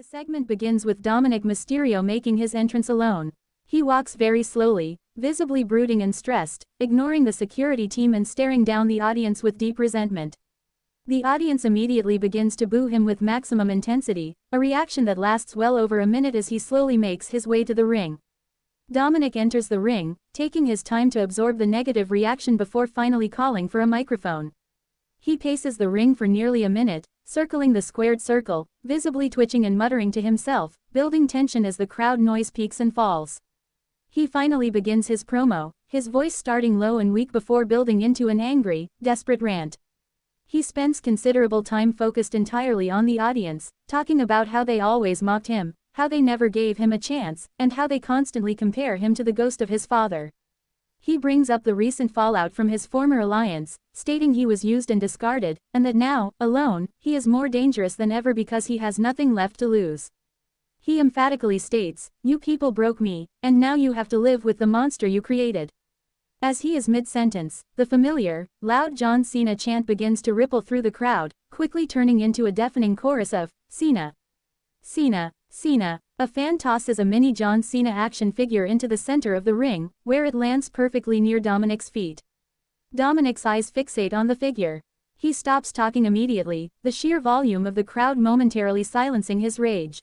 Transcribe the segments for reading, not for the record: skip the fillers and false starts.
The segment begins with Dominik Mysterio making his entrance alone. He walks very slowly, visibly brooding and stressed, ignoring the security team and staring down the audience with deep resentment. The audience immediately begins to boo him with maximum intensity, a reaction that lasts well over a minute as he slowly makes his way to the ring. Dominik enters the ring, taking his time to absorb the negative reaction before finally calling for a microphone. He paces the ring for nearly a minute, circling the squared circle, visibly twitching and muttering to himself, building tension as the crowd noise peaks and falls. He finally begins his promo, his voice starting low and weak before building into an angry, desperate rant. He spends considerable time focused entirely on the audience, talking about how they always mocked him, how they never gave him a chance, and how they constantly compare him to the ghost of his father. He brings up the recent fallout from his former alliance, stating he was used and discarded, and that now, alone, he is more dangerous than ever because he has nothing left to lose. He emphatically states, "You people broke me, and now you have to live with the monster you created." As he is mid-sentence, the familiar, loud John Cena chant begins to ripple through the crowd, quickly turning into a deafening chorus of, "Cena! Cena! Cena!" A fan tosses a mini John Cena action figure into the center of the ring, where it lands perfectly near Dominik's feet. Dominik's eyes fixate on the figure. He stops talking immediately, the sheer volume of the crowd momentarily silencing his rage.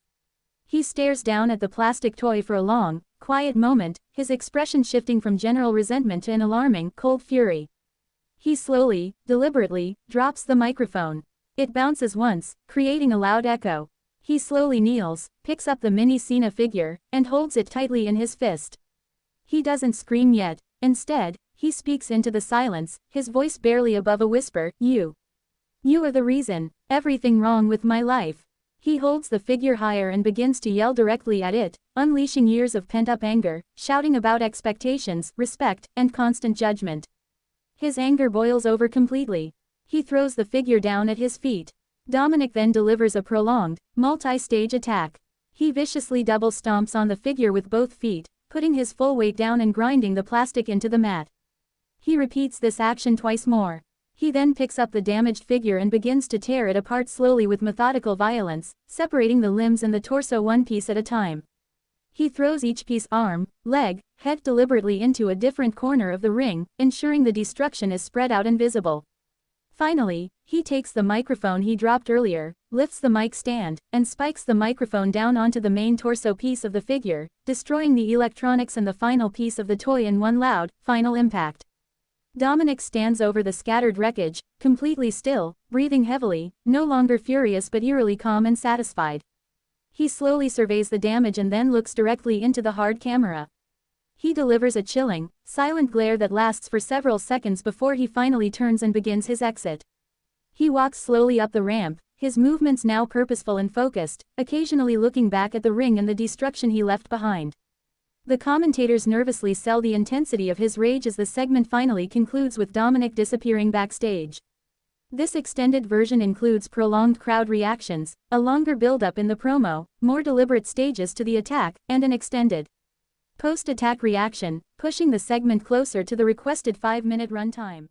He stares down at the plastic toy for a long, quiet moment, his expression shifting from general resentment to an alarming, cold fury. He slowly, deliberately, drops the microphone. It bounces once, creating a loud echo. He slowly kneels, picks up the mini Cena figure, and holds it tightly in his fist. He doesn't scream yet. Instead, he speaks into the silence, his voice barely above a whisper, You are the reason, everything wrong with my life." He holds the figure higher and begins to yell directly at it, unleashing years of pent-up anger, shouting about expectations, respect, and constant judgment. His anger boils over completely. He throws the figure down at his feet. Dominik then delivers a prolonged, multi-stage attack. He viciously double stomps on the figure with both feet, putting his full weight down and grinding the plastic into the mat. He repeats this action twice more. He then picks up the damaged figure and begins to tear it apart slowly with methodical violence, separating the limbs and the torso one piece at a time. He throws each piece arm, leg, head deliberately into a different corner of the ring, ensuring the destruction is spread out and visible. Finally, he takes the microphone he dropped earlier, lifts the mic stand, and spikes the microphone down onto the main torso piece of the figure, destroying the electronics and the final piece of the toy in one loud, final impact. Dominik stands over the scattered wreckage, completely still, breathing heavily, no longer furious but eerily calm and satisfied. He slowly surveys the damage and then looks directly into the hard camera. He delivers a chilling, silent glare that lasts for several seconds before he finally turns and begins his exit. He walks slowly up the ramp, his movements now purposeful and focused, occasionally looking back at the ring and the destruction he left behind. The commentators nervously sell the intensity of his rage as the segment finally concludes with Dominik disappearing backstage. This extended version includes prolonged crowd reactions, a longer build-up in the promo, more deliberate stages to the attack, and an extended post-attack reaction, pushing the segment closer to the requested 5-minute runtime.